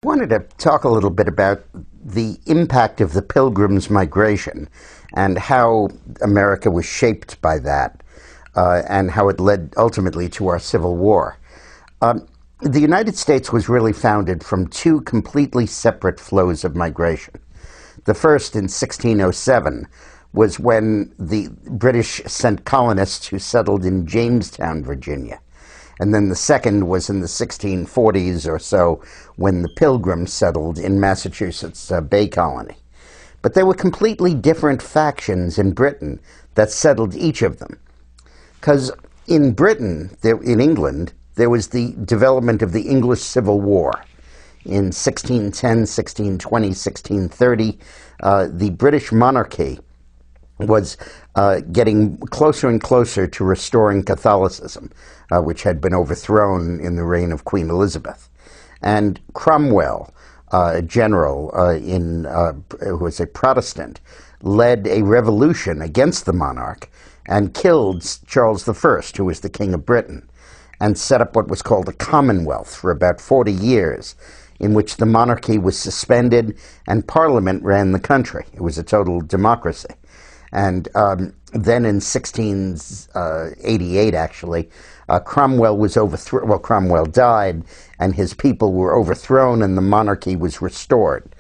wanted to talk a little bit about the impact of the Pilgrims migration and how America was shaped by that, and how it led ultimately to our Civil War. The United States was really founded from two completely separate flows of migration. The first, in 1607, was when the British sent colonists who settled in Jamestown, Virginia. And then the second was in the 1640s or so, when the Pilgrims settled in Massachusetts Bay Colony. But there were completely different factions in Britain that settled each of them. Because in Britain, in England, there was the development of the English Civil War. In 1610, 1620, 1630, the British monarchy was getting closer and closer to restoring Catholicism, which had been overthrown in the reign of Queen Elizabeth. And Cromwell, a general who was a Protestant, led a revolution against the monarch and killed Charles I, who was the King of Britain, and set up what was called a Commonwealth for about 40 years, in which the monarchy was suspended and Parliament ran the country. It was a total democracy. And then in 1688, actually, Cromwell was overthrown. Well, Cromwell died, and his people were overthrown, and the monarchy was restored.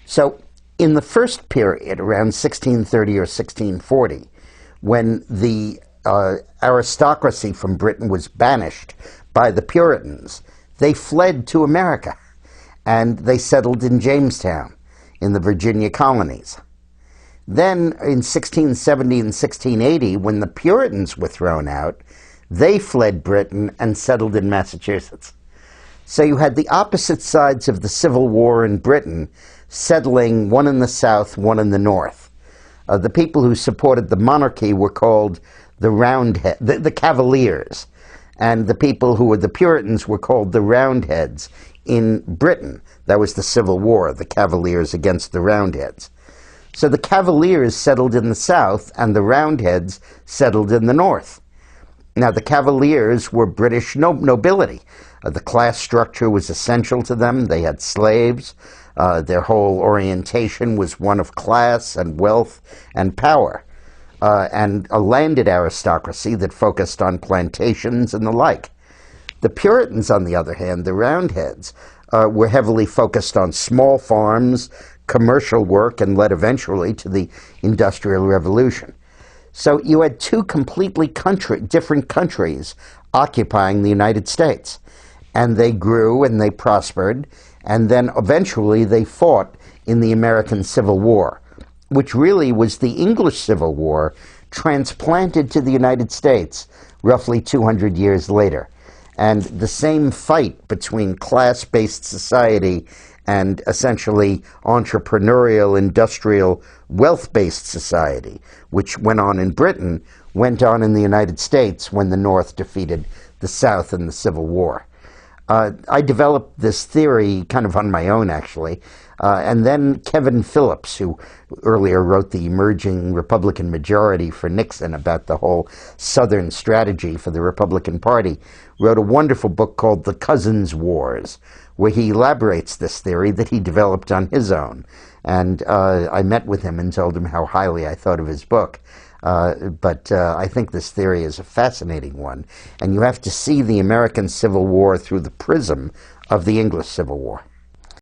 So in the first period, around 1630 or 1640, when the aristocracy from Britain was banished by the Puritans, they fled to America, and they settled in Jamestown, in the Virginia colonies. Then in 1670 and 1680, when the Puritans were thrown out, they fled Britain and settled in Massachusetts. So you had the opposite sides of the Civil War in Britain settling, one in the South, one in the North. The people who supported the monarchy were called the Cavaliers, and the people who were the Puritans were called the Roundheads in Britain. That was the Civil War, the Cavaliers against the Roundheads. So the Cavaliers settled in the South, and the Roundheads settled in the North. Now, the Cavaliers were British nobility. The class structure was essential to them. They had slaves. Their whole orientation was one of class and wealth and power, and a landed aristocracy that focused on plantations and the like. The Puritans, on the other hand, the Roundheads, were heavily focused on small farms, commercial work, and led eventually to the Industrial Revolution. So you had two completely different countries occupying the United States. And they grew and they prospered, and then eventually they fought in the American Civil War, which really was the English Civil War transplanted to the United States roughly 200 years later. And the same fight between class-based society and essentially entrepreneurial, industrial, wealth-based society, which went on in Britain, went on in the United States when the North defeated the South in the Civil War. I developed this theory kind of on my own, actually, and then Kevin Phillips, who earlier wrote The Emerging Republican Majority for Nixon about the whole Southern strategy for the Republican Party, wrote a wonderful book called The Cousins' Wars, where he elaborates this theory that he developed on his own. And I met with him and told him how highly I thought of his book. But I think this theory is a fascinating one. And you have to see the American Civil War through the prism of the English Civil War.